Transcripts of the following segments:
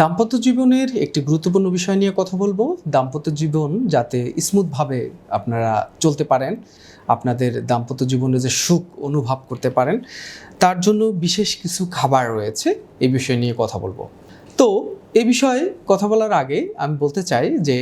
দাম্পত্য জীবনের একটি গুরুত্বপূর্ণ বিষয় নিয়ে কথা বলবো। দাম্পত্য জীবন যাতে স্মুথভাবে আপনারা চলতে পারেন, আপনাদের দাম্পত্য জীবনে যে সুখ অনুভব করতে পারেন, তার জন্য বিশেষ কিছু খাবার রয়েছে। এই বিষয় নিয়ে কথা বলবো। তো এই বিষয়ে কথা বলার আগে আমি বলতে চাই যে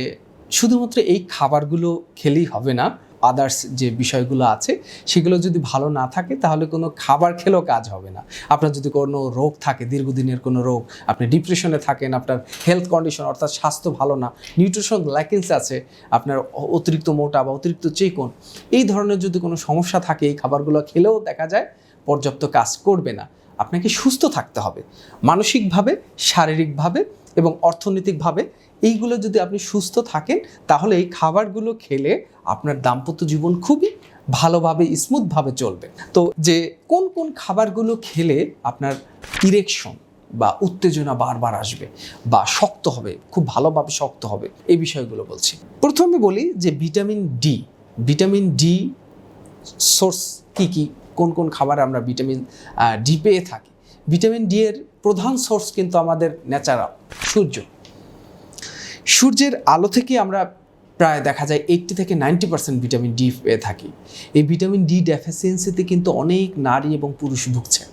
শুধুমাত্র এই খাবারগুলো খেলেই হবে না। আদার্স যে বিষয়গুলো আছে সেগুলো যদি ভালো না থাকে তাহলে কোনো খাবার খেলেও কাজ হবে না। আপনার যদি কোনো রোগ থাকে, দীর্ঘদিনের কোনো রোগ, আপনি ডিপ্রেশনে থাকেন, আপনার হেলথ কন্ডিশন অর্থাৎ স্বাস্থ্য ভালো না, নিউট্রিশন ল্যাকিংস আছে, আপনার অতিরিক্ত মোটা বা অতিরিক্ত চিকন, এই ধরনের যদি কোনো সমস্যা থাকে, এই খাবারগুলো খেলেও দেখা যায় পর্যাপ্ত কাজ করবে না। আপনাকে সুস্থ থাকতে হবে মানসিকভাবে, শারীরিকভাবে এবং অর্থনৈতিকভাবে। এইগুলো যদি আপনি সুস্থ থাকেন তাহলে এই খাবারগুলো খেলে আপনার দাম্পত্য জীবন খুবই ভালোভাবে স্মুথভাবে চলবে। তো যে কোন কোন খাবারগুলো খেলে আপনার ইরেকশন বা উত্তেজনা বারবার আসবে বা শক্ত হবে, খুব ভালোভাবে শক্ত হবে, এই বিষয়গুলো বলছি। প্রথমে বলি যে ভিটামিন ডি সোর্স কী কী, কোন কোন খাবারে আমরা ভিটামিন ডি পেয়ে থাকি। ভিটামিন ডি এর প্রধান সোর্স কিন্তু আমাদের ন্যাচারাল সূর্যের আলো থেকে আমরা প্রায় দেখা যায় 80 থেকে 90% ভিটামিন ডি পেয়ে থাকি। এই ভিটামিন ডি ডেফিসিয়েন্সিতে কিন্তু অনেক নারী এবং পুরুষ ভুগছে।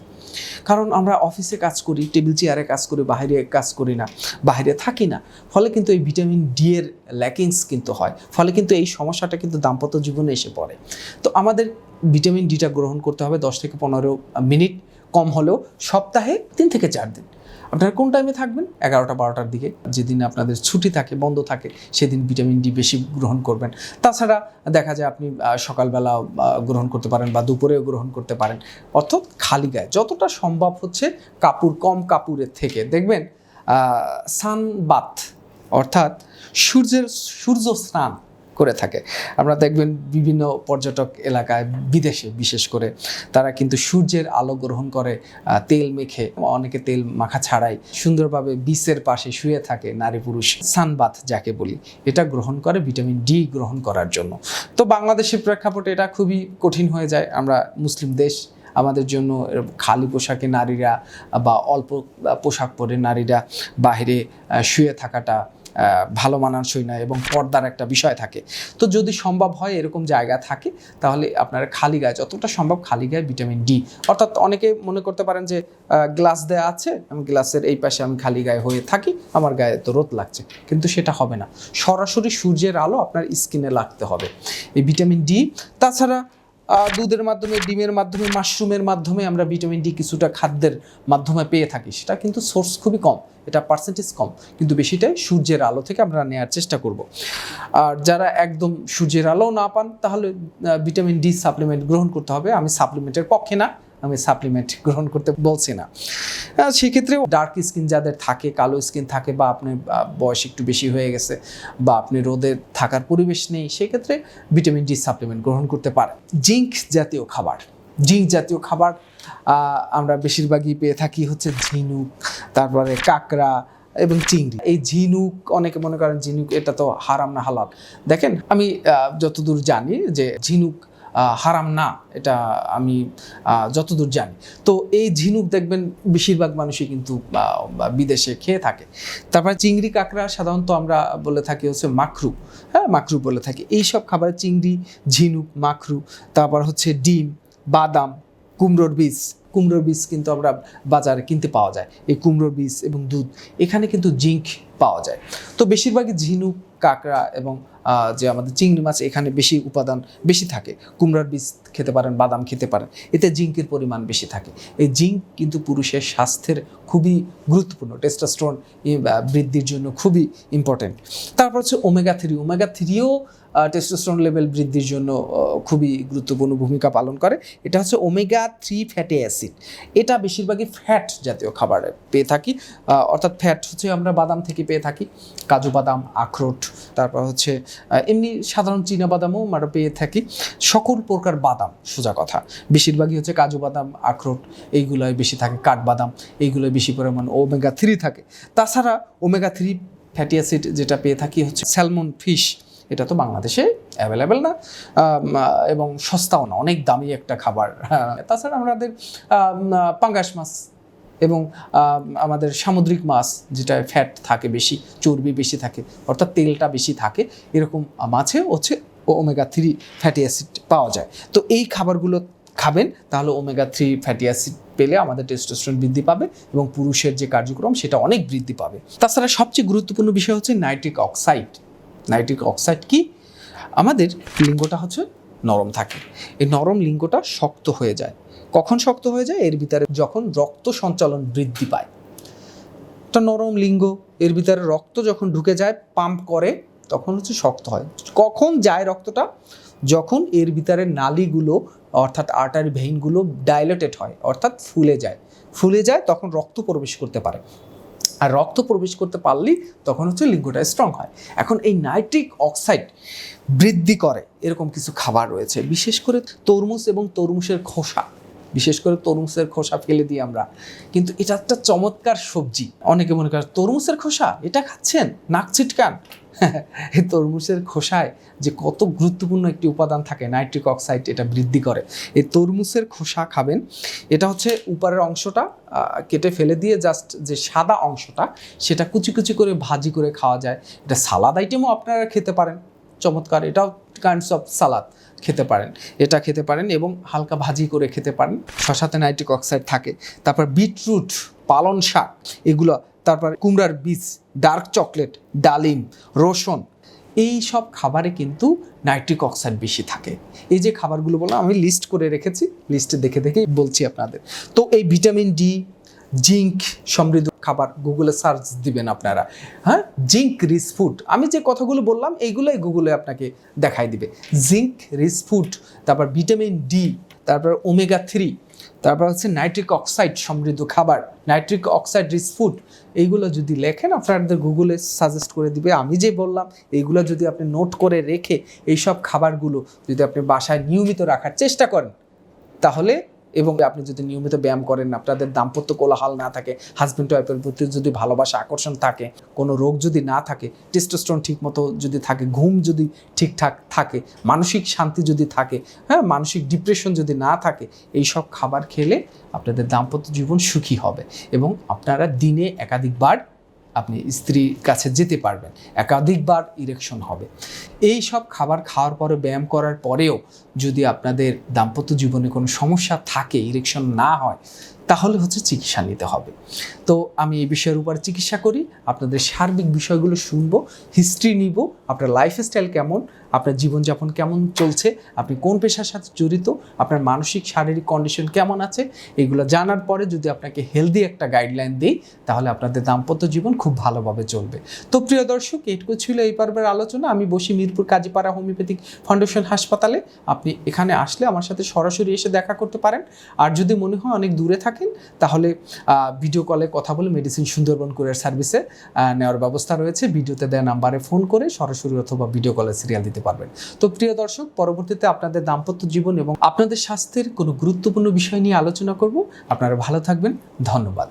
কারণ আমরা অফিসে কাজ করি, টেবিল চেয়ারে কাজ করি, বাইরে কাজ করি না, বাইরে থাকি না, ফলে কিন্তু এই ভিটামিন ডি এর ল্যাকিংস কিন্তু হয়, ফলে কিন্তু এই সমস্যাটা কিন্তু দাম্পত্য জীবনে এসে পড়ে। তো আমাদের ভিটামিন ডিটা গ্রহণ করতে হবে 10 থেকে 15 মিনিট, কম হলেও সপ্তাহে 3 থেকে 4 দিন। আপনারা কোন টাইমে থাকবেন? 11টা-12টার দিকে। যেদিন আপনাদের ছুটি থাকে, বন্ধ থাকে, সেদিন ভিটামিন ডি বেশি গ্রহণ করবেন। তাছাড়া দেখা যায় আপনি সকালবেলা গ্রহণ করতে পারেন বা দুপুরেও গ্রহণ করতে পারেন। অর্থাৎ খালি গায়ে যতটা সম্ভব হচ্ছে কম কাপড়ের থেকে দেখবেন সানবাথ অর্থাৎ সূর্য স্নান করে থাকে। আমরা দেখবেন বিভিন্ন পর্যটক এলাকায়, বিদেশে বিশেষ করে, তারা কিন্তু সূর্যের আলো গ্রহণ করে তেল মেখে, অনেকে তেল মাখা ছাড়াই সুন্দরভাবে বিচের পাশে শুয়ে থাকে নারী পুরুষ, সানবাথ যাকে বলি, এটা গ্রহণ করে ভিটামিন ডি গ্রহণ করার জন্য। তো বাংলাদেশের প্রেক্ষাপটে এটা খুবই কঠিন হয়ে যায়। আমরা মুসলিম দেশ, আমাদের জন্য খালি পোশাকে নারীরা বা অল্প পোশাক পরে নারীরা বাইরে শুয়ে থাকাটা ভালো মানানসই নয় এবং পর্দার একটা বিষয় থাকে। তো যদি সম্ভব হয় এরকম জায়গা থাকে তাহলে আপনারা খালি গায়ে, যতটা সম্ভব খালি গায়ে ভিটামিন ডি, অর্থাৎ অনেকে মনে করতে পারেন যে গ্লাস দেওয়া আছে, আমি গ্লাসের এই পাশে আমি খালি গায়ে হয়ে থাকি, আমার গায়ে তো রোদ লাগছে, কিন্তু সেটা হবে না। সরাসরি সূর্যের আলো আপনার স্কিনে লাগতে হবে এই ভিটামিন ডি। তাছাড়া দুধের মাধ্যমে, ডিমের মাধ্যমে, মাশরুমের মাধ্যমে আমরা ভিটামিন ডি কিছুটা খাদ্যের মাধ্যমে পেয়ে থাকি। সেটা কিন্তু সোর্স খুবই কম, এটা পার্সেন্টেজ কম, কিন্তু বেশিটাই সূর্যের আলো থেকে আমরা নেওয়ার চেষ্টা করব। আর যারা একদম সূর্যের আলো না পান তাহলে ভিটামিন ডি সাপ্লিমেন্ট গ্রহণ করতে হবে। আমি সাপ্লিমেন্টের পক্ষে না, আমি সাপ্লিমেন্ট গ্রহণ করতে বলছি না। সেক্ষেত্রে ডার্ক স্কিন যাদের থাকে, কালো স্কিন থাকে, বা আপনার বয়স একটু বেশি হয়ে গেছে, বা আপনি রোদে থাকার পরিবেশ নেই, সেক্ষেত্রে ভিটামিন ডি সাপ্লিমেন্ট গ্রহণ করতে পারে। জিঙ্ক জাতীয় খাবার আমরা বেশিরভাগই পেয়ে থাকি হচ্ছে ঝিনুক, তারপরে কাঁকড়া এবং চিংড়ি। এই ঝিনুক, অনেকে মনে করেন ঝিনুক এটা তো হারাম না হালাল। দেখেন, আমি যতদূর জানি যে ঝিনুক হারাম না, এটা আমি যতদূর জানি। তো এই ঝিনুক দেখবেন বেশিরভাগ মানুষই কিন্তু বিদেশে খেয়ে থাকে। তারপরে চিংড়ি, কাঁকড়া সাধারণত আমরা বলে থাকি হচ্ছে মাখরু, মাখরু বলে থাকি। এইসব খাবারে চিংড়ি, ঝিনুক, মাখরু, তারপর হচ্ছে ডিম, বাদাম, কুমড়োর বীজ কিন্তু আমরা বাজারে কিনতে পাওয়া যায়। এই কুমড়োর বীজ এবং দুধ, এখানে কিন্তু জিঙ্ক পাওয়া যায়। তো বেশিরভাগই ঝিনুক, কাঁকড়া এবং যে আমাদের চিংড়ি মাছ, এখানে বেশি উপাদান বেশি থাকে। কুমড়ার বীজ খেতে পারেন, বাদাম খেতে পারেন, এতে জিঙ্কের পরিমাণ বেশি থাকে। এই জিঙ্ক কিন্তু পুরুষের স্বাস্থ্যের খুবই গুরুত্বপূর্ণ, টেস্টোস্টেরন বৃদ্ধির জন্য খুবই ইম্পর্টেন্ট। তারপর হচ্ছে ওমেগা থ্রিও টেস্টোস্টেরন লেভেল বৃদ্ধির জন্য খুবই গুরুত্বপূর্ণ ভূমিকা পালন করে। এটা হচ্ছে ওমেগা 3 ফ্যাটি অ্যাসিড। এটা বেশিরভাগই ফ্যাট জাতীয় খাবারে পেয়ে থাকি, অর্থাৎ ফ্যাট হচ্ছে আমরা বাদাম থেকে পেয়ে থাকি, কাজু বাদাম, আখরোট, তারপর হচ্ছে এমনি সাধারণ চীনা বাদামও আমরা পেয়ে থাকি। সকল প্রকার বাদাম, সোজা কথা, বেশিরভাগই হচ্ছে কাজু বাদাম, আখরোট, এইগুলোই বেশি থাকে, কাঠবাদাম, এইগুলোই বেশি পরিমাণ ওমেগা 3 থাকে। তাছাড়া ওমেগা 3 ফ্যাটি অ্যাসিড যেটা পেয়ে থাকি হচ্ছে স্যালমন ফিশ। এটা তো বাংলাদেশে অ্যাভেলেবেল না এবং সস্তাও না, অনেক দামি একটা খাবার। তাছাড়া আমাদের পাঙ্গাস মাছ, এবং আমাদের সামুদ্রিক মাছ যেটা ফ্যাট থাকে বেশি, চর্বি বেশি থাকে, অর্থাৎ তেলটা বেশি থাকে, এরকম মাছে হচ্ছে ওমেগা 3 ফ্যাটি অ্যাসিড পাওয়া যায়। তো এই খাবারগুলো খাবেন, তাহলে ওমেগা 3 ফ্যাটি অ্যাসিড পেলে আমাদের টেস্টোস্টেরন বৃদ্ধি পাবে এবং পুরুষের যে কার্যক্রম সেটা অনেক বৃদ্ধি পাবে। তাছাড়া সবচেয়ে গুরুত্বপূর্ণ বিষয় হচ্ছে নাইট্রিক অক্সাইড। নাইট্রিক অক্সাইড কি? আমাদের লিঙ্গটা হচ্ছে নরম থাকে, এই নরম লিঙ্গটা শক্ত হয়ে যায়। কখন শক্ত হয়ে যায়? এর ভিতরে যখন রক্ত সঞ্চালন বৃদ্ধি পায়। একটা নরম লিঙ্গ, এর ভিতরে রক্ত যখন ঢুকে যায়, পাম্প করে, তখন হচ্ছে শক্ত হয়। কখন যায় রক্তটা? যখন এর ভিতরে নালীগুলো অর্থাৎ আর্টারি ভেইনগুলো ডাইলেটেড হয়, অর্থাৎ ফুলে যায়, তখন রক্ত প্রবেশ করতে পারে। আর রক্ত প্রবেশ করতে পারলেই তখন হচ্ছে লিঙ্গটা স্ট্রং হয়। এখন এই নাইট্রিক অক্সাইড বৃদ্ধি করে এরকম কিছু খাবার রয়েছে, বিশেষ করে তরমুজ এবং তরমুজের খোসা। বিশেষ করে তরমুজের খোসা ফেলে দিই আমরা, কিন্তু এটা একটা চমৎকার সবজি। অনেকে মনে করে তরমুজের খোসা এটা খাচ্ছেন, নাক ছিটকান। এই তরমুজের খোসায় যে কত গুরুত্বপূর্ণ একটি উপাদান থাকে, নাইট্রিক অক্সাইড, এটা বৃদ্ধি করে। এই তরমুজের খোসা খাবেন, এটা হচ্ছে উপরের অংশটা কেটে ফেলে দিয়ে জাস্ট যে সাদা অংশটা সেটা কুচি কুচি করে ভাজি করে খাওয়া যায়। এটা সালাদ আইটেমও আপনারা খেতে পারেন, চমৎকার, এটাও কাইন্ডস অফ সালাদ খেতে পারেন, এটা খেতে পারেন এবং হালকা ভাজি করে খেতে পারেন। শসাতে নাইট্রিক অক্সাইড থাকে। তারপর বিটরুট, পালং শাক, এগুলো, তারপর কুমড়ার বীজ, ডার্ক চকলেট, ডালিম, রসুন, এই সব খাবারে কিন্তু নাইট্রিক অক্সাইড বেশি থাকে। এই যে খাবারগুলো বললাম আমি লিস্ট করে রেখেছি, লিস্টে দেখে দেখেই বলছি আপনাদের। তো এই ভিটামিন ডি, জিঙ্ক সমৃদ্ধ খাবার গুগলে সার্চ দিবেন আপনারা, হ্যাঁ, জিঙ্ক রিচ ফুড, আমি যে কথাগুলো বললাম এইগুলোই গুগলে আপনাকে দেখাই দিবে। জিঙ্ক রিচ ফুড, তারপর ভিটামিন ডি, তারপর ওমেগা 3, তারপর হচ্ছে নাইট্রিক অক্সাইড সমৃদ্ধ খাবার, নাইট্রিক অক্সাইড রিচ ফুড, এইগুলো যদি লেখেন আপনাদের গুগলে সাজেস্ট করে দিবে। আমি যে বললাম এইগুলো যদি আপনি নোট করে রেখে এইসব খাবারগুলো যদি আপনি বাসায় নিয়মিত রাখার চেষ্টা করেন, তাহলে, এবং আপনি যদি নিয়মিত ব্যায়াম করেন, আপনাদের দাম্পত্য কোলাহল না থাকে, হাজব্যান্ড ওয়াইফের প্রতি যদি ভালোবাসা আকর্ষণ থাকে, কোনো রোগ যদি না থাকে, টেস্টোস্টেরন ঠিকমতো যদি থাকে, ঘুম যদি ঠিকঠাক থাকে, মানসিক শান্তি যদি থাকে, হ্যাঁ, মানসিক ডিপ্রেশন যদি না থাকে, এই সব খাবার খেলে আপনাদের দাম্পত্য জীবন সুখী হবে এবং আপনারা দিনে একাধিকবার আপনি স্ত্রীর কাছে যেতে পারবেন, একাধিকবার ইরেকশন হবে। এই সব খাবার খাওয়ার পরে, ব্যায়াম করার পরেও যদি আপনাদের দাম্পত্য জীবনে কোনো সমস্যা থাকে, ইরেকশন না হয়, তাহলে হচ্ছে চিকিৎসা নিতে হবে। তো আমি এই বিষয়ের উপর চিকিৎসা করি, আপনাদের সার্বিক বিষয়গুলো শুনবো, হিস্ট্রি নিব, আপনার লাইফস্টাইল কেমন, আপনার জীবনযাপন কেমন চলছে, আপনি কোন পেশার সাথে জড়িত, আপনার মানসিক শারীরিক কন্ডিশন কেমন আছে, এগুলো জানার পরে যদি আপনাকে হেলদি একটা গাইডলাইন দিই, তাহলে আপনাদের দাম্পত্য জীবন খুব ভালোভাবে চলবে। তো প্রিয় দর্শক, এইটুকু ছিল এই পর্বের আলোচনা। আমি বসি মিরপুর কাজীপাড়া হোমিওপ্যাথিক ফাউন্ডেশন হাসপাতালে। আপনি এখানে আসলে আমার সাথে সরাসরি এসে দেখা করতে পারেন। আর যদি মনে হয় অনেক দূরে থাকেন, তাহলে ভিডিও কলে কথা বলে মেডিসিন সুন্দরবন কুরিয়ার সার্ভিসে নেওয়ার ব্যবস্থা রয়েছে। ভিডিওতে দেওয়া নাম্বারে ফোন করে সরাসরি অথবা ভিডিও কলে সিরিয়াল দিতে পারবেন। তো প্রিয় দর্শক, পরবর্তীতে আপনাদের দাম্পত্য জীবন এবং আপনাদের স্বাস্থ্যের কোনো গুরুত্বপূর্ণ বিষয় নিয়ে আলোচনা করব। আপনারা ভালো থাকবেন, ধন্যবাদ।